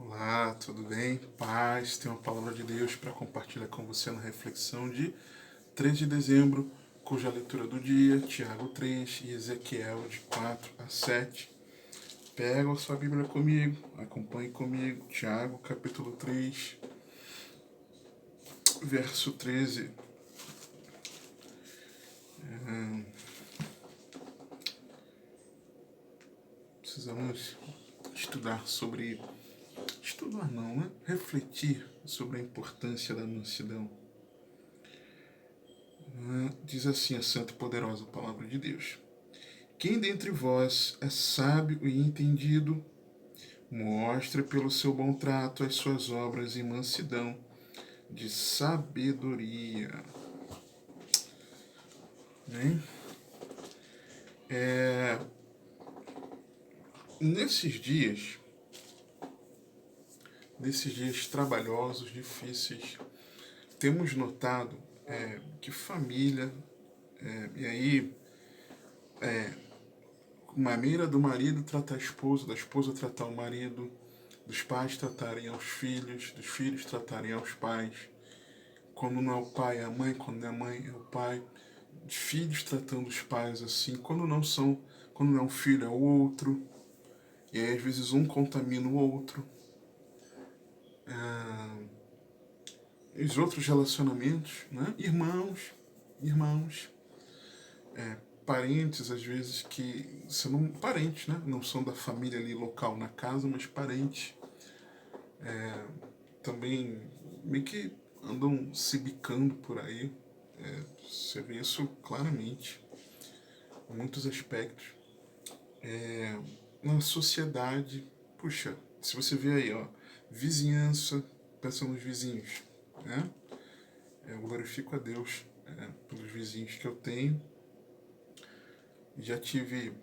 Olá, tudo bem? Paz, tem uma palavra de Deus para compartilhar com você na reflexão de 3 de dezembro, cuja leitura do dia, Tiago 3 e Ezequiel de 4 a 7. Pega a sua Bíblia comigo, acompanhe comigo, Tiago capítulo 3, verso 13. Precisamos estudar não, né? Refletir sobre a importância da mansidão. Diz assim a santa e poderosa palavra de Deus: quem dentre vós é sábio e entendido, mostre pelo seu bom trato as suas obras em mansidão de sabedoria. Né? Nesses dias trabalhosos, difíceis, temos notado que família, e aí maneira do marido tratar a esposa, da esposa tratar o marido, dos pais tratarem aos filhos, dos filhos tratarem aos pais, quando não é o pai é a mãe, quando não é a mãe é o pai, de filhos tratando os pais assim, quando não é um filho é o outro, e aí às vezes um contamina o outro. Os outros relacionamentos, né? Irmãos, parentes às vezes que são parentes, né? Não são da família ali local na casa, mas parentes. Também meio que andam se bicando por aí. Você vê isso claramente em muitos aspectos. Na sociedade, puxa, se você vê aí, ó, vizinhança, pensa nos vizinhos, né? Eu glorifico a Deus pelos vizinhos que eu tenho. Já tive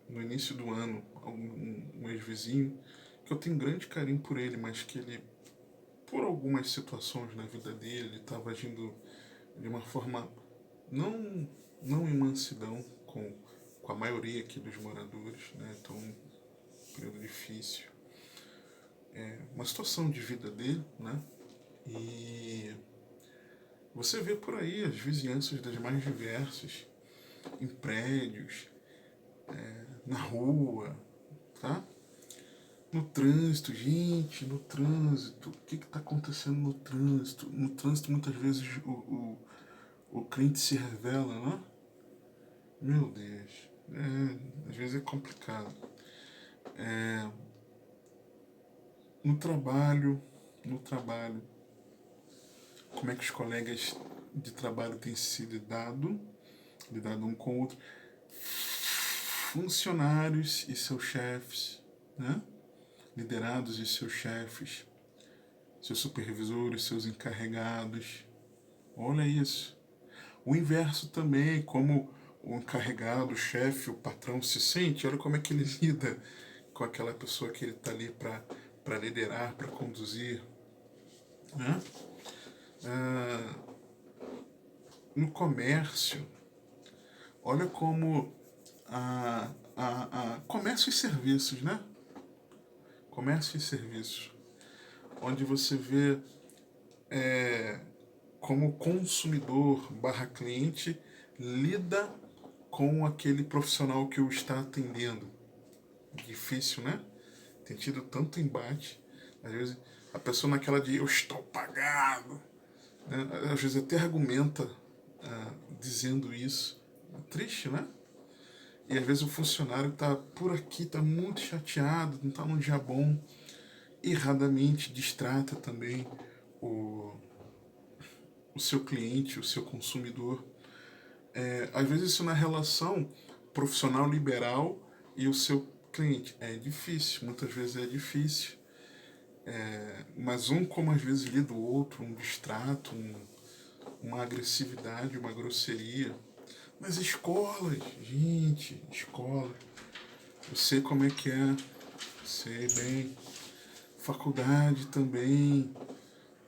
no início do ano um ex-vizinho que eu tenho grande carinho por ele, mas que ele, por algumas situações na vida dele, estava agindo de uma forma não, não em mansidão com a maioria aqui dos moradores, né? Então, um período difícil. Uma situação de vida dele, né? E você vê por aí as vizinhanças das mais diversas, em prédios, na rua, tá? No trânsito, gente, no trânsito, o que está acontecendo no trânsito? No trânsito, muitas vezes, o crente se revela, né? Meu Deus, às vezes é complicado. No trabalho, como é que os colegas de trabalho têm se lidado um com o outro, funcionários e seus chefes, né? Liderados e seus chefes, seus supervisores, seus encarregados. Olha isso. O inverso também, como o encarregado, o chefe, o patrão se sente, olha como é que ele lida com aquela pessoa que ele está ali para liderar, para conduzir. Né? No comércio, olha como comércio e serviços, né? Comércio e serviços, onde você vê como consumidor barra cliente lida com aquele profissional que o está atendendo. Difícil, né? Tem tido tanto embate. Às vezes a pessoa naquela de eu estou pagado, né? Às vezes até argumenta dizendo isso. Triste, né? E às vezes o funcionário está por aqui, está muito chateado, não está num dia bom, erradamente distrata também o seu cliente, o seu consumidor. Às vezes isso na relação profissional liberal e o seu cliente. É difícil, muitas vezes é difícil. Mas um como às vezes lida o outro, um distrato, uma agressividade, uma grosseria. Mas escolas, gente, escola. Eu sei como é que é, sei bem. Faculdade também.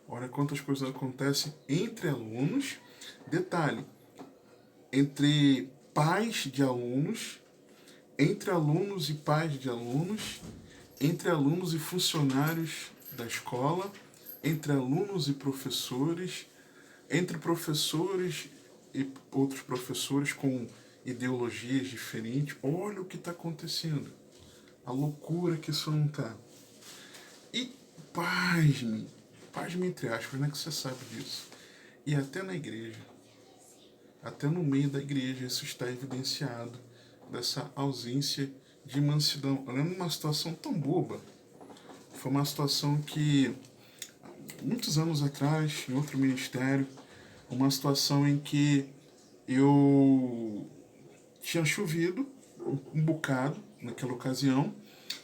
Olha quantas coisas acontecem entre alunos. Detalhe, entre pais de alunos, entre alunos e pais de alunos, entre alunos e funcionários da escola, entre alunos e professores, entre professores e outros professores com ideologias diferentes. Olha o que está acontecendo. A loucura que isso não está. E pasme entre aspas, né, que você sabe disso. E até na igreja, até no meio da igreja, isso está evidenciado, dessa ausência de mansidão. Eu lembro de uma situação tão boba. Foi uma situação que, muitos anos atrás, em outro ministério, uma situação em que eu tinha chovido um bocado naquela ocasião.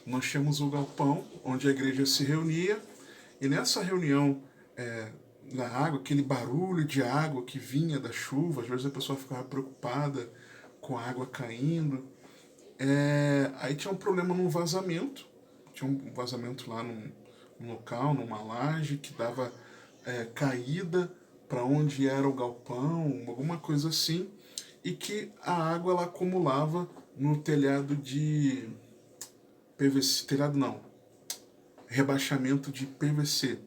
Nós tínhamos o galpão onde a igreja se reunia, e nessa reunião, na água, aquele barulho de água que vinha da chuva, às vezes a pessoa ficava preocupada com a água caindo. Aí tinha um problema no vazamento, tinha um vazamento lá num local, numa laje, que dava caída para onde era o galpão, alguma coisa assim, e que a água ela acumulava no telhado de PVC, telhado não, rebaixamento de PVC.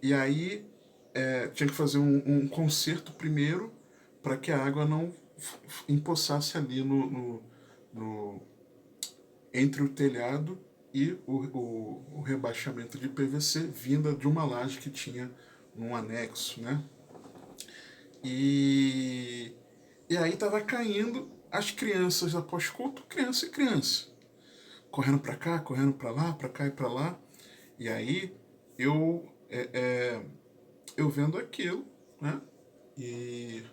E aí tinha que fazer um conserto primeiro para que a água não empoçasse ali entre o telhado e o rebaixamento de PVC, vinda de uma laje que tinha num anexo, né? E aí tava caindo as crianças após culto, criança e criança, correndo para cá, correndo para lá, para cá e para lá. E aí eu vendo aquilo, né? E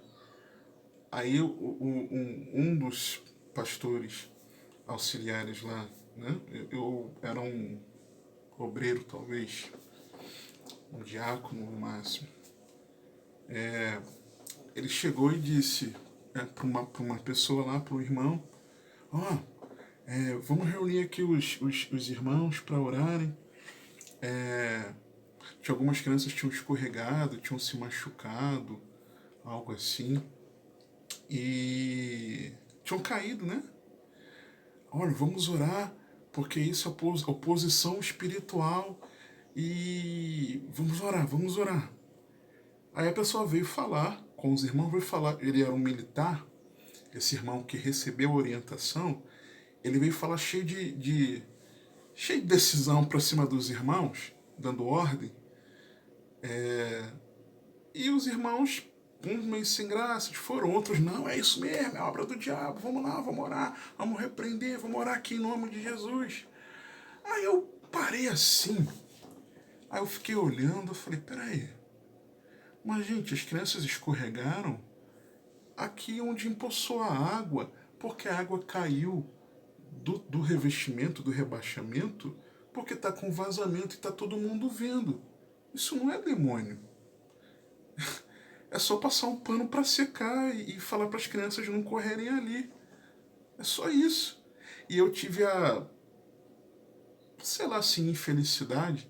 aí um dos pastores auxiliares lá, né? Eu era um obreiro, talvez, um diácono no máximo. Ele chegou e disse para uma pessoa lá, para o irmão: ó, vamos reunir aqui os irmãos para orarem. Tinha algumas crianças que tinham escorregado, tinham se machucado, algo assim, e tinham caído, né? Olha, vamos orar, porque isso é oposição espiritual, e vamos orar, vamos orar. Aí a pessoa veio falar com os irmãos, veio falar, ele era um militar, esse irmão que recebeu orientação, ele veio falar cheio de decisão para cima dos irmãos, dando ordem. E os irmãos, uns meio sem graça, foram, outros não, é isso mesmo, é obra do diabo, vamos lá, vamos orar, vamos repreender, vamos orar aqui em nome de Jesus. Aí eu parei assim, aí eu fiquei olhando, eu falei, peraí, mas gente, as crianças escorregaram aqui onde empoçou a água, porque a água caiu do revestimento, do rebaixamento, porque está com vazamento e está todo mundo vendo. Isso não é demônio. É só passar um pano para secar e falar para as crianças não correrem ali. É só isso. E eu tive a, sei lá, assim, infelicidade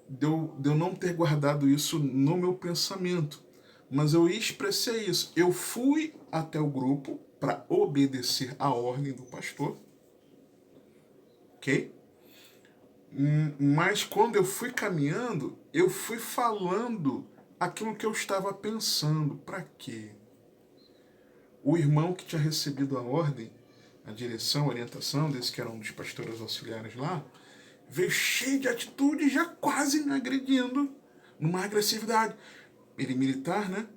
de eu não ter guardado isso no meu pensamento. Mas eu expressei isso. Eu fui até o grupo para obedecer a ordem do pastor. Ok? Mas quando eu fui caminhando, eu fui falando aquilo que eu estava pensando. Para quê? O irmão que tinha recebido a ordem, a direção, a orientação desse que era um dos pastores auxiliares lá, veio cheio de atitude, já quase me agredindo, numa agressividade. Ele militar, né?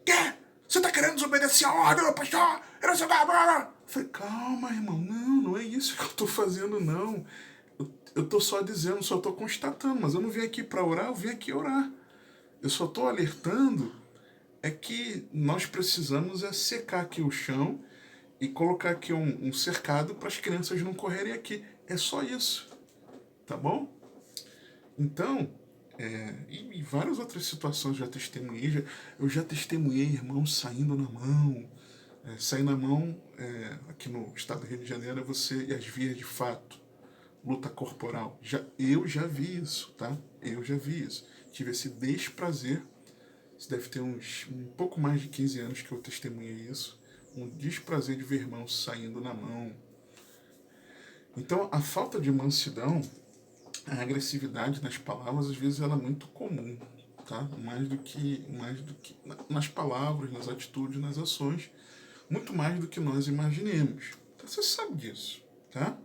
Quê? Você tá querendo desobedecer a ordem do pastor? Eu não sei o que. Falei, calma, irmão, não é isso que eu tô fazendo, não. Eu tô só dizendo, só tô constatando, mas eu não vim aqui para orar, eu vim aqui orar. Eu só tô alertando que nós precisamos secar aqui o chão e colocar aqui um cercado para as crianças não correrem aqui. É só isso, tá bom? Então, e várias outras situações eu já testemunhei. Eu já testemunhei irmãos saindo na mão. Sair na mão, aqui no estado do Rio de Janeiro, é você e as vias de fato. Luta corporal. Eu já vi isso, tá? Eu já vi isso. Tive esse desprazer. Isso deve ter um pouco mais de 15 anos que eu testemunhei isso. Um desprazer de ver irmãos saindo na mão. Então, a falta de mansidão, a agressividade nas palavras, às vezes, ela é muito comum, tá? Mais do que nas palavras, nas atitudes, nas ações, muito mais do que nós imaginemos. Então, você sabe disso, tá?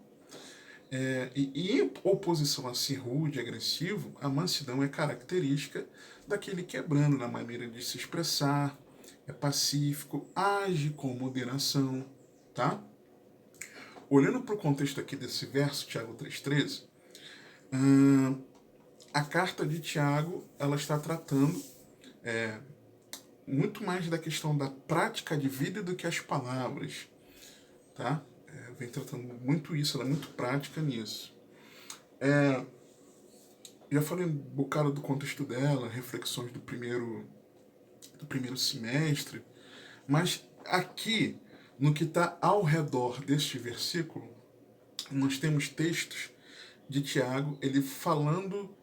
E em oposição a ser rude e agressivo, a mansidão é característica daquele que é brando na maneira de se expressar, é pacífico, age com moderação, tá? Olhando para o contexto aqui desse verso, Tiago 3,13, a carta de Tiago, ela está tratando muito mais da questão da prática de vida do que as palavras, tá? Vem tratando muito isso, ela é muito prática nisso. Já falei um bocado do contexto dela, reflexões do primeiro semestre, mas aqui, no que está ao redor deste versículo, nós temos textos de Tiago, ele falando,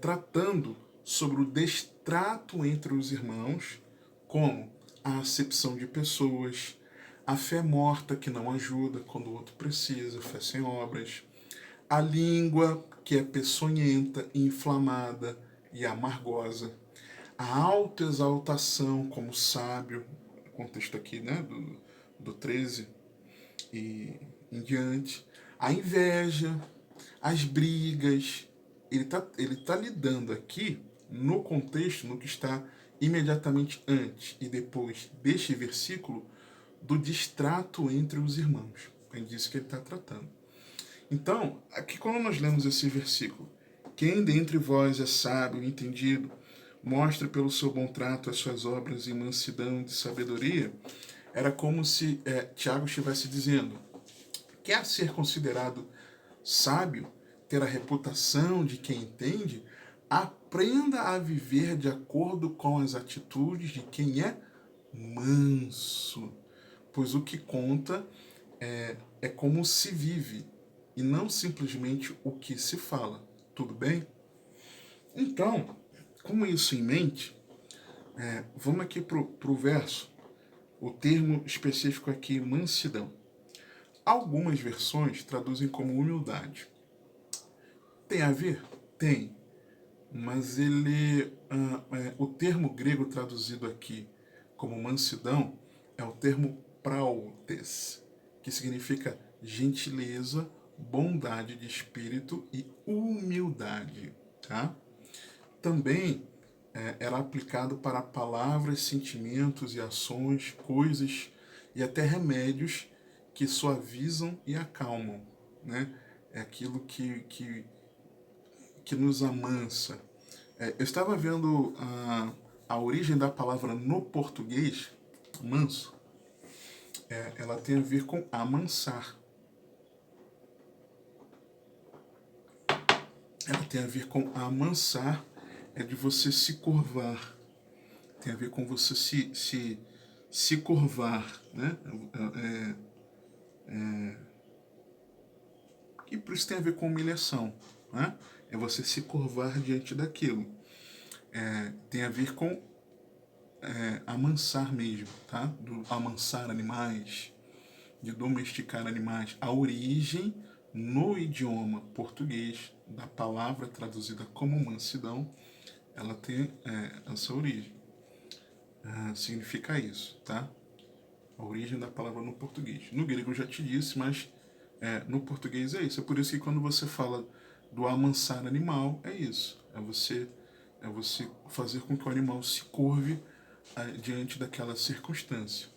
tratando sobre o destrato entre os irmãos, como a acepção de pessoas, a fé morta que não ajuda quando o outro precisa, fé sem obras, a língua que é peçonhenta, inflamada e amargosa, a autoexaltação como sábio, contexto aqui, né, do 13 e em diante, a inveja, as brigas. Ele tá lidando aqui no contexto, no que está imediatamente antes e depois deste versículo, do distrato entre os irmãos. É disso que ele está tratando. Então, aqui quando nós lemos esse versículo, quem dentre vós é sábio e entendido, mostre pelo seu bom trato as suas obras em mansidão de sabedoria, era como se Tiago estivesse dizendo, quer ser considerado sábio, ter a reputação de quem entende, aprenda a viver de acordo com as atitudes de quem é manso, pois o que conta é como se vive e não simplesmente o que se fala. Tudo bem? Então, com isso em mente, vamos aqui pro verso, o termo específico aqui, mansidão. Algumas versões traduzem como humildade. Tem a ver? Tem. Mas o termo grego traduzido aqui como mansidão é o termo prautes, que significa gentileza, bondade de espírito e humildade, tá? Também era aplicado para palavras, sentimentos e ações, coisas e até remédios que suavizam e acalmam, né? É aquilo que nos amansa. Eu estava vendo a origem da palavra no português, manso, ela tem a ver com amansar. Ela tem a ver com amansar, é de você se curvar. Tem a ver com você se curvar, né? E por isso tem a ver com humilhação, né? É você se curvar diante daquilo. Tem a ver com amansar mesmo, tá? Do amansar animais, de domesticar animais. A origem no idioma português da palavra traduzida como mansidão, ela tem essa origem. Significa isso, tá? A origem da palavra no português. No grego eu já te disse, mas no português é isso. É por isso que quando você fala do amansar animal, é isso. É você fazer com que o animal se curve diante daquela circunstância.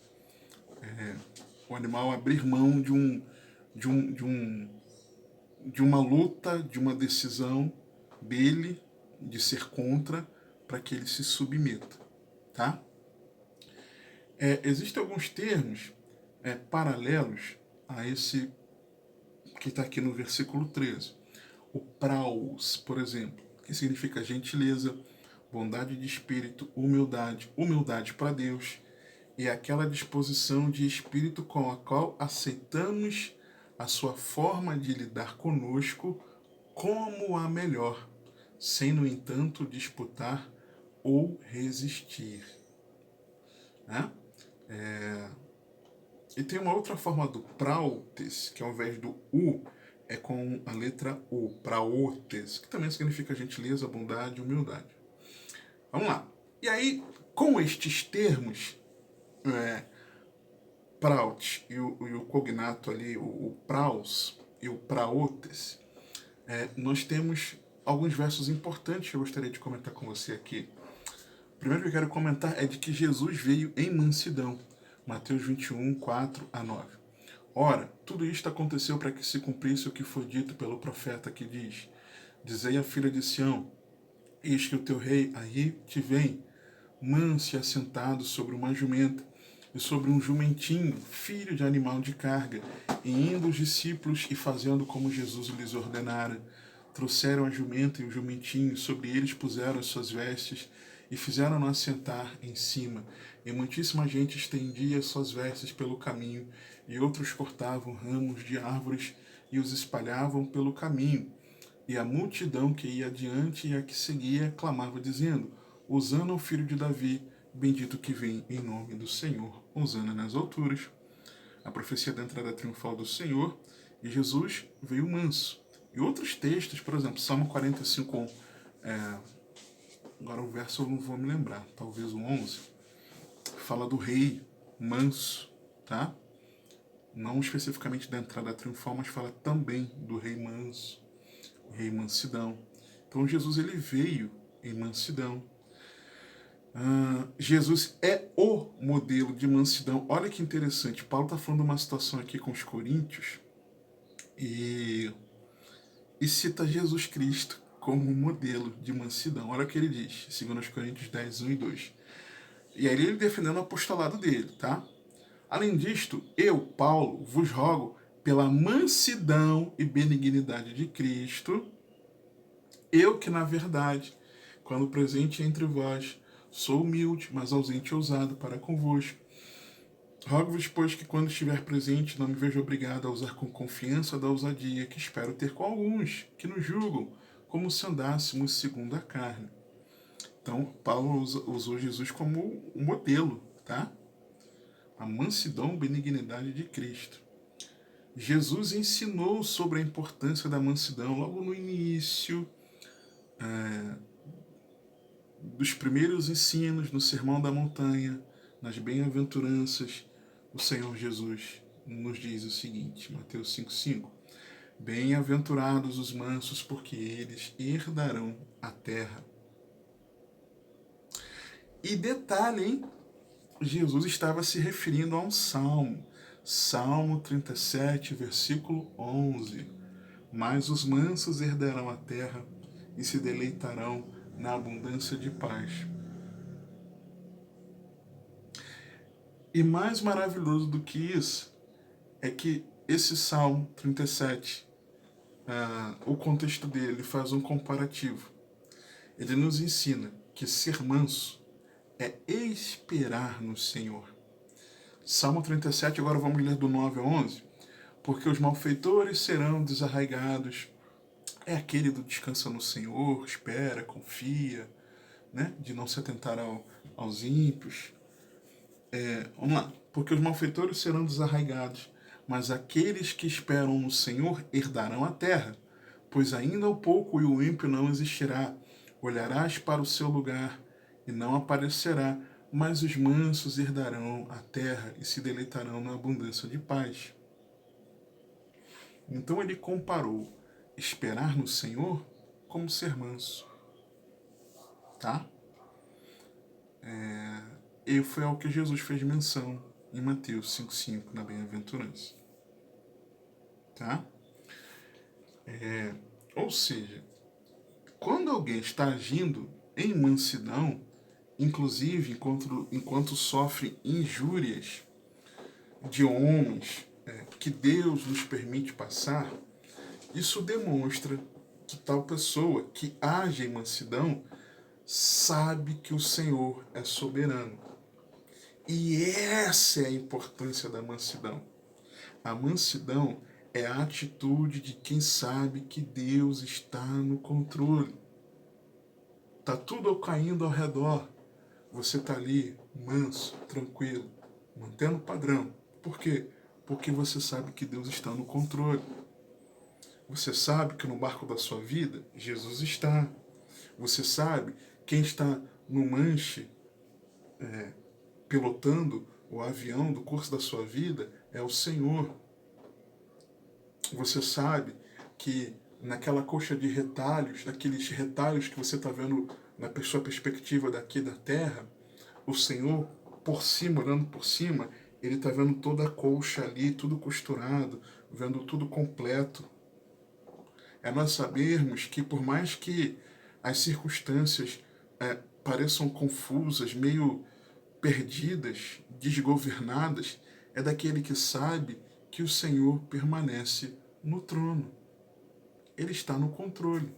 O animal abrir mão de uma luta, de uma decisão dele de ser contra, para que ele se submeta, tá? Existem alguns termos paralelos a esse que está aqui no versículo 13. O praus, por exemplo, que significa gentileza, bondade de espírito, humildade para Deus, e aquela disposição de espírito com a qual aceitamos a sua forma de lidar conosco como a melhor, sem, no entanto, disputar ou resistir. Né? E tem uma outra forma do prautes, que ao invés do U é com a letra O, praotes, que também significa gentileza, bondade e humildade. Vamos lá. E aí, com estes termos, praut e o cognato ali, o praus e o praotes, nós temos alguns versos importantes que eu gostaria de comentar com você aqui. O primeiro que eu quero comentar é de que Jesus veio em mansidão. Mateus 21, 4 a 9. Ora, tudo isto aconteceu para que se cumprisse o que foi dito pelo profeta que diz: Dizei à filha de Sião, eis que o teu rei aí te vem, manso e assentado sobre uma jumenta, e sobre um jumentinho, filho de animal de carga. E indo os discípulos e fazendo como Jesus lhes ordenara, trouxeram a jumenta e o jumentinho, sobre eles puseram as suas vestes, e fizeram-no assentar em cima. E muitíssima gente estendia suas vestes pelo caminho, e outros cortavam ramos de árvores e os espalhavam pelo caminho. E a multidão que ia adiante e a que seguia clamava, dizendo: Hosana ao filho de Davi, bendito que vem em nome do Senhor, hosana nas alturas. A profecia da entrada triunfal do Senhor, e Jesus veio manso. E outros textos, por exemplo, Salmo 45, agora o verso eu não vou me lembrar, talvez o 11, fala do rei manso, tá? Não especificamente da entrada triunfal, mas fala também do rei manso, rei mansidão. Então Jesus ele veio em mansidão. Jesus é o modelo de mansidão. Olha que interessante, Paulo está falando de uma situação aqui com os coríntios e cita Jesus Cristo como modelo de mansidão. Olha o que ele diz, 2 Coríntios 10, 1 e 2. E aí ele defendendo o apostolado dele, tá? Além disto, eu, Paulo, vos rogo pela mansidão e benignidade de Cristo, eu que na verdade, quando presente entre vós, sou humilde, mas ausente e ousado para convosco. Rogo-vos, pois, que quando estiver presente, não me veja obrigado a usar com confiança da ousadia que espero ter com alguns, que nos julgam, como se andássemos segundo a carne. Então, Paulo usou Jesus como um modelo, tá? A mansidão e benignidade de Cristo. Jesus ensinou sobre a importância da mansidão logo no início dos primeiros ensinos, no Sermão da Montanha, nas bem-aventuranças. O Senhor Jesus nos diz o seguinte, Mateus 5,5: Bem-aventurados os mansos, porque eles herdarão a terra. E detalhe, hein? Jesus estava se referindo a um salmo. Salmo 37, versículo 11. Mas os mansos herdarão a terra e se deleitarão na abundância de paz. E mais maravilhoso do que isso é que esse Salmo 37, o contexto dele faz um comparativo. Ele nos ensina que ser manso é esperar no Senhor. Salmo 37, agora vamos ler do 9 ao 11. Porque os malfeitores serão desarraigados. É aquele do descansa no Senhor, espera, confia, né? De não se atentar aos ímpios. Vamos lá. Porque os malfeitores serão desarraigados, mas aqueles que esperam no Senhor herdarão a terra. Pois ainda ao pouco e o ímpio não existirá. Olharás para o seu lugar e não aparecerá, mas os mansos herdarão a terra e se deleitarão na abundância de paz. Então ele comparou esperar no Senhor como ser manso. Tá? E foi ao que Jesus fez menção em Mateus 5,5, na bem-aventurança. Tá? Ou seja, quando alguém está agindo em mansidão, inclusive enquanto sofre injúrias de homens que Deus nos permite passar, isso demonstra que tal pessoa que age em mansidão sabe que o Senhor é soberano. E essa é a importância da mansidão. A mansidão é a atitude de quem sabe que Deus está no controle. Tá tudo caindo ao redor. Você tá ali, manso, tranquilo, mantendo o padrão. Por quê? Porque você sabe que Deus está no controle. Você sabe que no barco da sua vida, Jesus está. Você sabe quem está no manche, pilotando o avião do curso da sua vida é o Senhor. Você sabe que naquela coxa de retalhos, naqueles retalhos que você está vendo na sua perspectiva daqui da terra, o Senhor, por cima, olhando por cima, ele está vendo toda a colcha ali, tudo costurado, vendo tudo completo. É nós sabermos que por mais que as circunstâncias pareçam confusas, meio perdidas, desgovernadas, é daquele que sabe que o Senhor permanece no trono. Ele está no controle.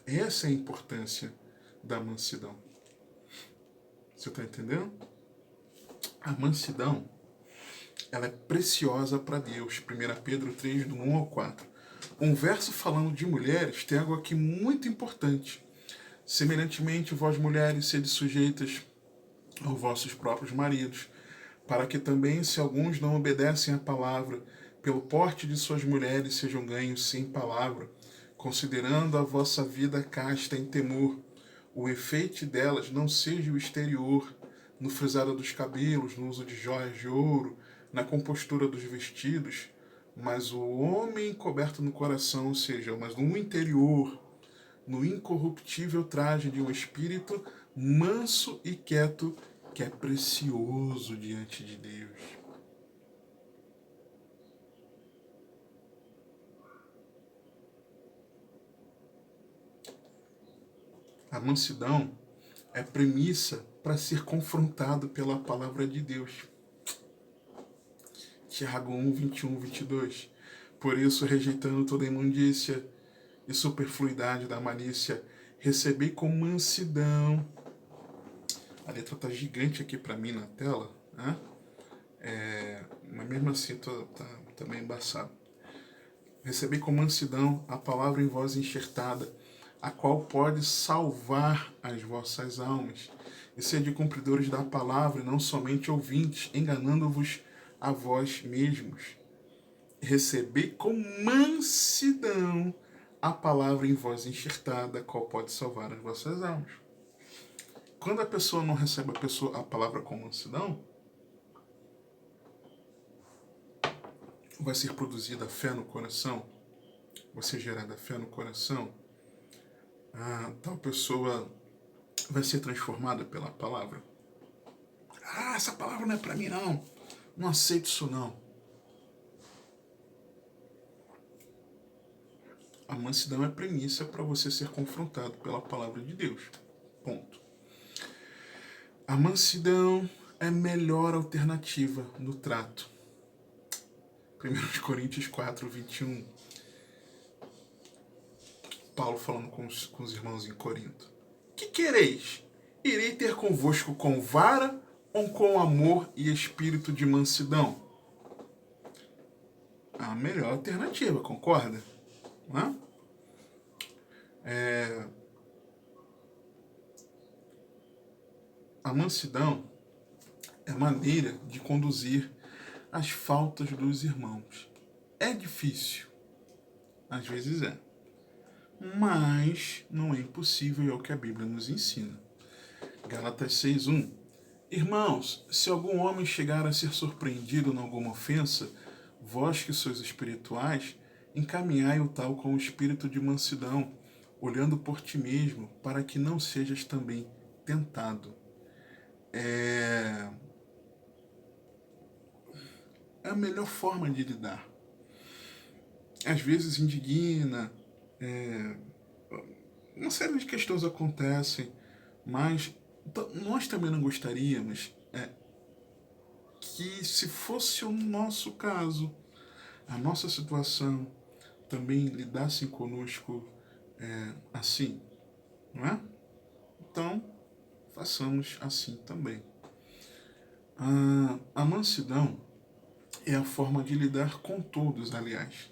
Essa é a importância da mansidão. Você está entendendo? A mansidão, ela é preciosa para Deus. 1 Pedro 3, do 1 ao 4. Um verso falando de mulheres tem algo aqui muito importante. Semelhantemente, vós mulheres, sede sujeitas aos vossos próprios maridos, para que também, se alguns não obedecem à palavra, pelo porte de suas mulheres sejam ganhos sem palavra, considerando a vossa vida casta em temor, o efeito delas não seja o exterior, no frisado dos cabelos, no uso de joias de ouro, na compostura dos vestidos, mas o homem coberto no coração, ou seja, mas no interior, no incorruptível traje de um espírito manso e quieto, que é precioso diante de Deus. A mansidão é premissa para ser confrontado pela palavra de Deus. Tiago 1, 21, 22. Por isso, rejeitando toda imundícia e superfluidade da malícia, recebi com mansidão. A letra tá gigante aqui para mim na tela, né? Mas mesmo assim tá meio embaçado. Recebi com mansidão a palavra em voz enxertada, a qual pode salvar as vossas almas. E sede cumpridores da palavra, e não somente ouvintes, enganando-vos a vós mesmos. Recebi com mansidão a palavra em voz enxertada, a qual pode salvar as vossas almas. Quando a pessoa não recebe a palavra com mansidão, vai ser produzida fé no coração, vai ser gerada fé no coração, tal pessoa vai ser transformada pela palavra. Essa palavra não é para mim não, não aceito isso não. A mansidão é premissa para você ser confrontado pela palavra de Deus. Ponto. A mansidão é a melhor alternativa no trato. 1 Coríntios 4, 21. Paulo falando com os irmãos em Corinto. Que quereis? Irei ter convosco com vara ou com amor e espírito de mansidão? A melhor alternativa, concorda? Não é? A mansidão é maneira de conduzir as faltas dos irmãos. É difícil, às vezes é, mas não é impossível, é o que a Bíblia nos ensina. Gálatas 6:1. Irmãos, se algum homem chegar a ser surpreendido em alguma ofensa, vós que sois espirituais, encaminhai o tal com o espírito de mansidão, olhando por ti mesmo, para que não sejas também tentado. É a melhor forma de lidar. Às vezes indigna, uma série de questões acontecem, mas nós também não gostaríamos que, se fosse o nosso caso, a nossa situação, também lidassem conosco assim, não é? Então, façamos assim também. A mansidão é a forma de lidar com todos, aliás.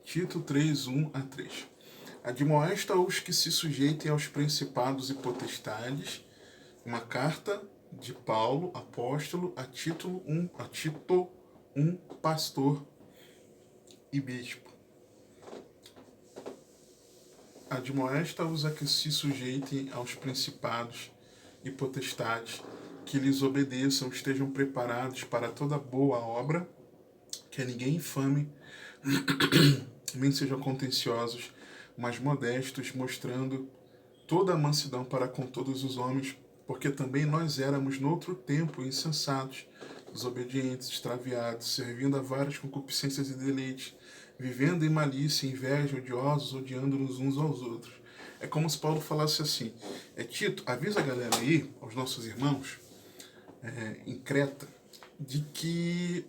Tito 3, 1 a 3. Admoesta os que se sujeitem aos principados e potestades. Uma carta de Paulo, apóstolo, a Tito, um pastor. e bispo. Admoesta-os a que se sujeitem aos principados e potestades, que lhes obedeçam, estejam preparados para toda boa obra, que ninguém infame, nem sejam contenciosos, mas modestos, mostrando toda a mansidão para com todos os homens, porque também nós éramos noutro tempo insensatos, desobedientes, extraviados, servindo a várias concupiscências e deleites, vivendo em malícia, inveja, odiosos, odiando-nos uns aos outros. É como se Paulo falasse assim, Tito, avisa a galera aí, aos nossos irmãos, em Creta, de que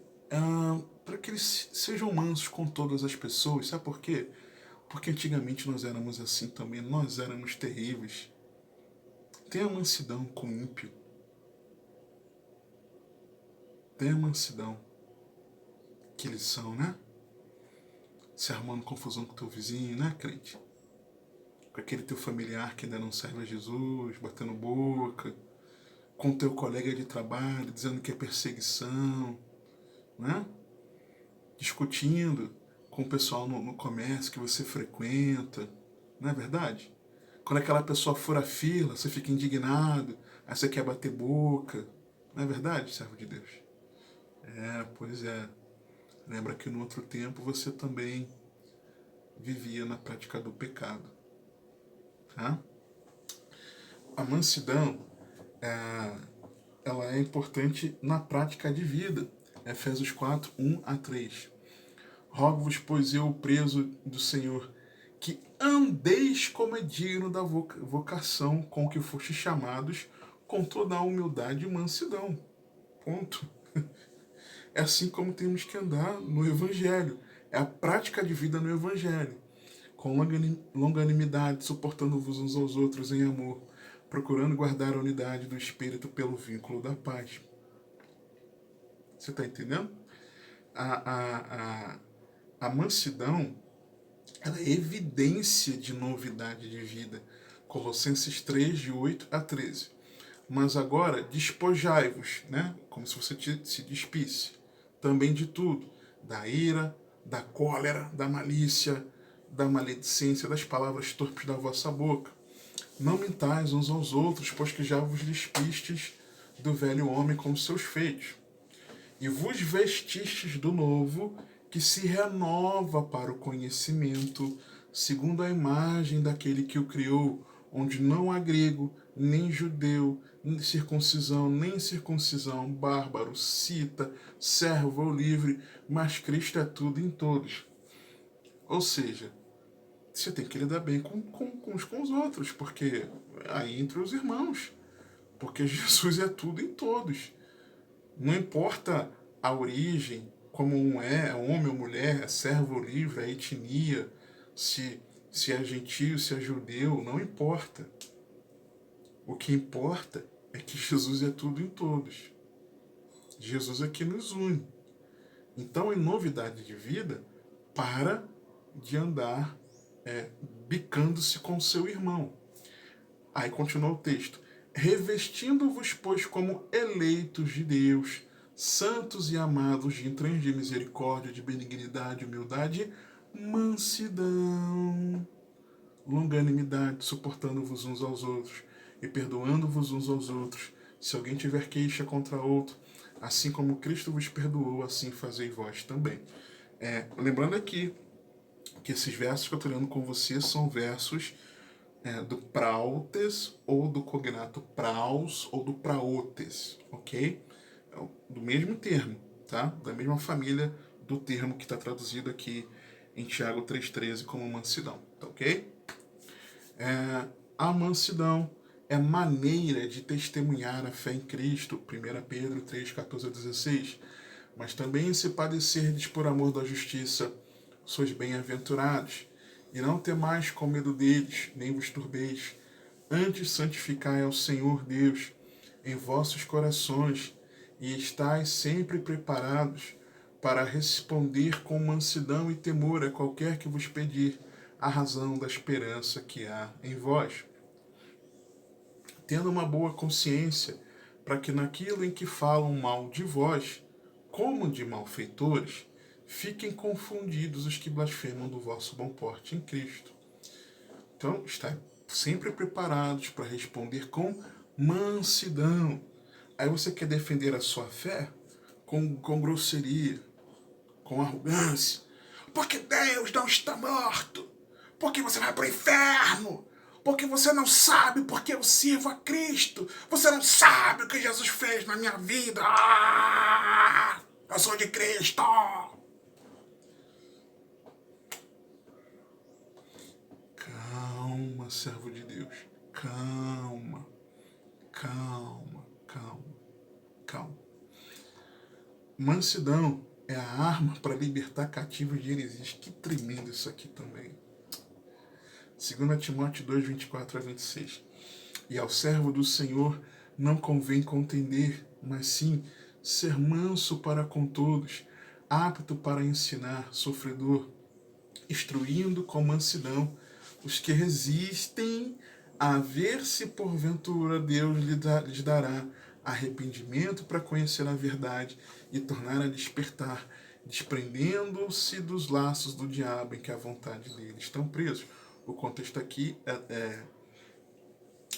para que eles sejam mansos com todas as pessoas. Sabe por quê? Porque antigamente nós éramos assim também, nós éramos terríveis. Tenha mansidão com o ímpio. Tenha mansidão. Que eles são, né? Se arrumando confusão com teu vizinho, né, crente? Com aquele teu familiar que ainda não serve a Jesus, batendo boca, com teu colega de trabalho, dizendo que é perseguição, né? Discutindo com o pessoal no comércio que você frequenta, não é verdade? Quando aquela pessoa fura a fila, você fica indignado, aí você quer bater boca, não é verdade, servo de Deus? Pois é. Lembra que no outro tempo você também vivia na prática do pecado. Tá? A mansidão, ela é importante na prática de vida. Efésios 4, 1 a 3. Rogo-vos, pois eu, preso do Senhor, que andeis como é digno da vocação com que fostes chamados, com toda a humildade e mansidão. Ponto. É assim como temos que andar no Evangelho. É a prática de vida no Evangelho. Com longanimidade, suportando-vos uns aos outros em amor, procurando guardar a unidade do Espírito pelo vínculo da paz. Você está entendendo? A mansidão, ela é evidência de novidade de vida. Colossenses 3, de 8 a 13. Mas agora, despojai-vos, né? Como se você se despisse, também de tudo, da ira, da cólera, da malícia, da maledicência, das palavras torpes da vossa boca. Não mintais uns aos outros, pois que já vos despistes do velho homem com os seus feitos, e vos vestistes do novo, que se renova para o conhecimento, segundo a imagem daquele que o criou, onde não há grego, nem judeu, nem circuncisão, nem incircuncisão, bárbaro, cita, servo ou livre, mas Cristo é tudo em todos. Ou seja, você tem que lidar bem com uns com os outros, porque aí entre os irmãos, porque Jesus é tudo em todos. Não importa a origem, como um é homem ou mulher, é servo ou livre, é etnia, se é gentio, se é judeu, não importa. O que importa é que Jesus é tudo em todos. Jesus é que nos une. Então, em novidade de vida, para de andar bicando-se com seu irmão. Aí continua o texto. Revestindo-vos, pois, como eleitos de Deus, santos e amados, de entranhas de misericórdia, de benignidade, humildade, mansidão, longanimidade, suportando-vos uns aos outros e perdoando-vos uns aos outros, se alguém tiver queixa contra outro, assim como Cristo vos perdoou, assim fazei vós também. Lembrando aqui que esses versos que eu estou lendo com você são versos do prautes ou do cognato praus ou do praotes, ok? Do mesmo termo, tá? Da mesma família do termo que está traduzido aqui em Tiago 3,13 como mansidão, tá ok? A mansidão é maneira de testemunhar a fé em Cristo, 1 Pedro 3, 14 a 16, mas também se padecerdes por amor da justiça, sois bem-aventurados, e não temais com medo deles, nem vos turbeis, antes santificai ao Senhor Deus em vossos corações, e estais sempre preparados para responder com mansidão e temor a qualquer que vos pedir a razão da esperança que há em vós. Tendo uma boa consciência, para que naquilo em que falam mal de vós, como de malfeitores, Fiquem confundidos os que blasfemam do vosso bom porte em Cristo. Então, está sempre preparados para responder com mansidão. Aí você quer defender a sua fé com grosseria, com arrogância. Porque Deus não está morto. Porque você vai para o inferno. Porque você não sabe porque eu sirvo a Cristo. Você não sabe o que Jesus fez na minha vida. Eu sou de Cristo. Calma, servo de Deus. Calma. Calma, calma, calma. Mansidão é a arma para libertar cativos de heresias. Que tremendo isso aqui também. 2 Timóteo 2, 24 a 26. E ao servo do Senhor não convém contender, mas sim ser manso para com todos, apto para ensinar, sofredor, instruindo com mansidão os que resistem, a ver se porventura Deus lhes dará arrependimento para conhecer a verdade e tornar a despertar, desprendendo-se dos laços do diabo em que a vontade deles estão presos. O contexto aqui é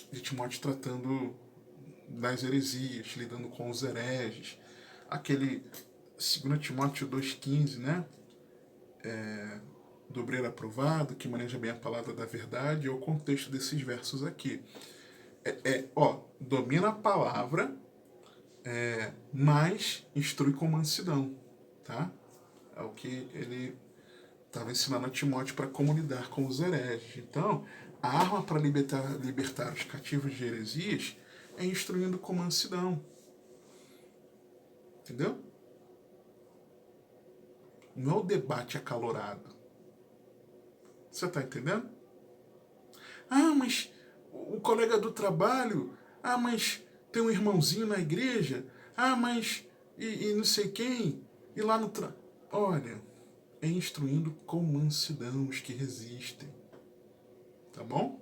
de Timóteo tratando das heresias, lidando com os hereges. Aquele 2 Timóteo 2,15, né? Do obreiro aprovado, que maneja bem a palavra da verdade, é o contexto desses versos aqui. Domina a palavra, mas instrui com mansidão, tá? É o que ele estava ensinando a Timóteo para como lidar com os hereges. Então, a arma para libertar os cativos de heresias é instruindo com mansidão. Entendeu? Não é o debate acalorado. Você está entendendo? Ah, mas o colega do trabalho, mas tem um irmãozinho na igreja, mas e não sei quem, e lá no Olha, é instruindo com mansidão os que resistem. Tá bom?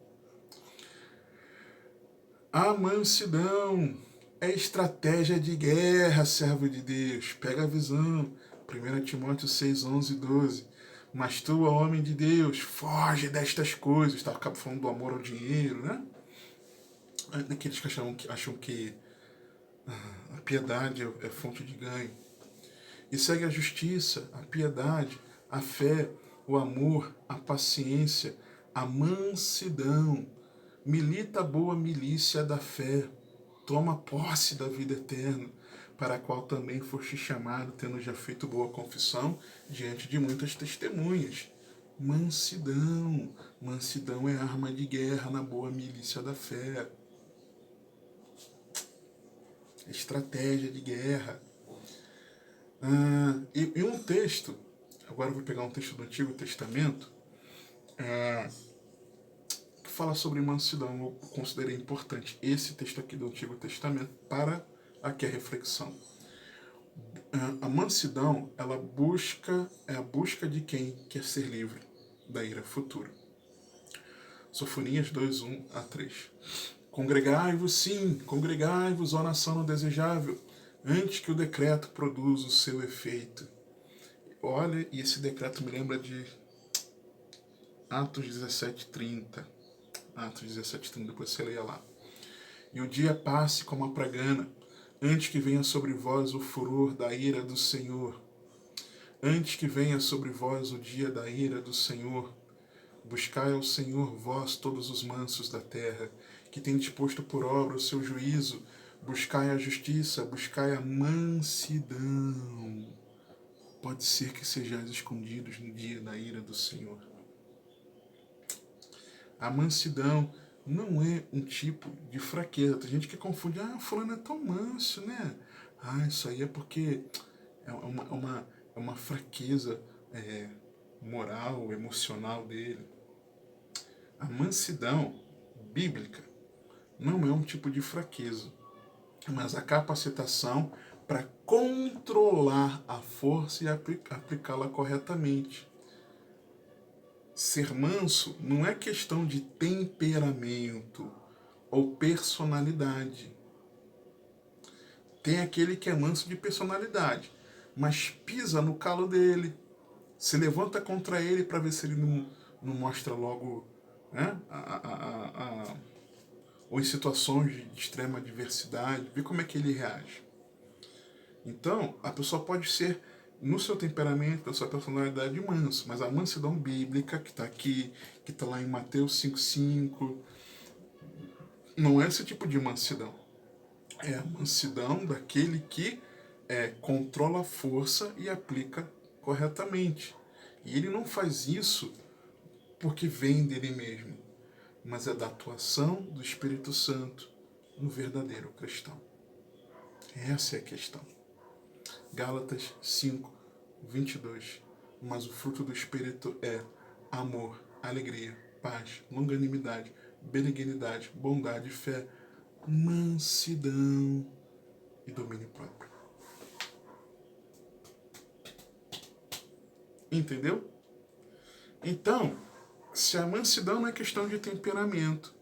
A mansidão é estratégia de guerra, servo de Deus. Pega a visão. 1 Timóteo 6, 11 e 12. Mas tu, homem de Deus, foge destas coisas. Estava falando do amor ao dinheiro, né? Daqueles que acham que a piedade é fonte de ganho. E segue a justiça, a piedade, a fé, o amor, a paciência, a mansidão. Milita a boa milícia da fé. Toma posse da vida eterna, para a qual também foste chamado, tendo já feito boa confissão diante de muitas testemunhas. Mansidão. Mansidão é arma de guerra na boa milícia da fé. Estratégia de guerra. E um texto, agora eu vou pegar um texto do Antigo Testamento, que fala sobre mansidão. Eu considerei importante esse texto aqui do Antigo Testamento para aqui a reflexão. A mansidão, ela é a busca de quem quer ser livre da ira futura. Sofonias 2, 1 a 3. Congregai-vos, sim, congregai-vos, ó nação não desejável, antes que o decreto produza o seu efeito. Olha, e esse decreto me lembra de Atos 17:30. Atos 17:30, depois você leia lá. E o dia passe como a pragana, antes que venha sobre vós o furor da ira do Senhor. Antes que venha sobre vós o dia da ira do Senhor. Buscai ao Senhor vós todos os mansos da terra, que tendes posto por obra o seu juízo. Buscai a justiça, buscai a mansidão. Pode ser que sejais escondidos no dia da ira do Senhor. A mansidão não é um tipo de fraqueza. Tem gente que confunde, fulano é tão manso, né? Isso aí é porque é uma fraqueza moral, emocional dele. A mansidão bíblica não é um tipo de fraqueza, mas a capacitação para controlar a força e aplicá-la corretamente. Ser manso não é questão de temperamento ou personalidade. Tem aquele que é manso de personalidade, mas pisa no calo dele, se levanta contra ele para ver se ele não mostra logo, né, ou em situações de extrema adversidade, ver como é que ele reage. Então, a pessoa pode ser, no seu temperamento, na sua personalidade, manso, mas a mansidão bíblica, que está aqui, que está lá em Mateus 5,5, não é esse tipo de mansidão. É a mansidão daquele que controla a força e aplica corretamente. E ele não faz isso porque vem dele mesmo, mas é da atuação do Espírito Santo no verdadeiro cristão. Essa é a questão. Gálatas 5, 22. Mas o fruto do Espírito é amor, alegria, paz, longanimidade, benignidade, bondade, fé, mansidão e domínio próprio. Entendeu? Então, se a mansidão não é questão de temperamento,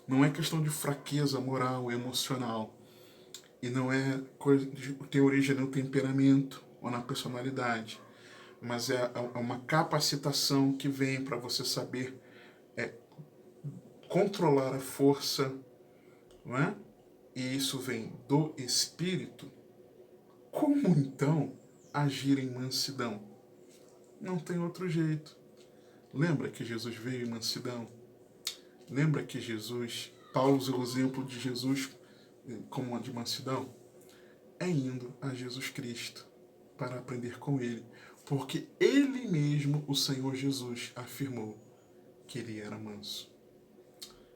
não é questão de fraqueza moral, emocional, e não é coisa que tem origem no temperamento ou na personalidade, mas é uma capacitação que vem para você saber controlar a força, não é? E isso vem do Espírito. Como então agir em mansidão? Não tem outro jeito. Lembra que Jesus veio em mansidão? Lembra que Jesus, Paulo usou o exemplo de Jesus como uma de mansidão? É indo a Jesus Cristo para aprender com Ele, porque Ele mesmo, o Senhor Jesus, afirmou que Ele era manso.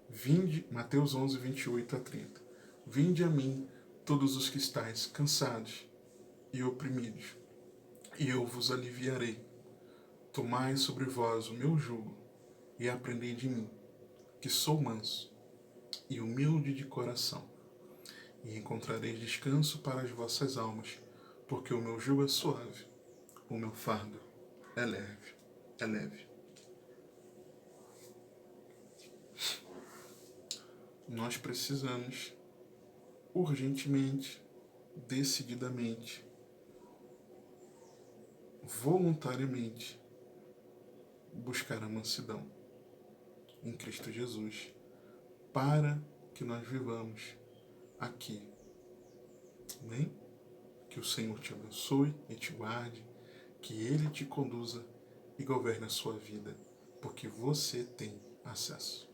Vinde, Mateus 11, 28 a 30. Vinde a mim, todos os que estáis cansados e oprimidos, e eu vos aliviarei. Tomai sobre vós o meu jugo e aprendei de mim, que sou manso e humilde de coração, e encontrareis descanso para as vossas almas, porque o meu jugo é suave, o meu fardo é leve. É leve. Nós precisamos urgentemente, decididamente, voluntariamente buscar a mansidão em Cristo Jesus para que nós vivamos aqui. Amém? Que o Senhor te abençoe e te guarde, que Ele te conduza e governe a sua vida, porque você tem acesso.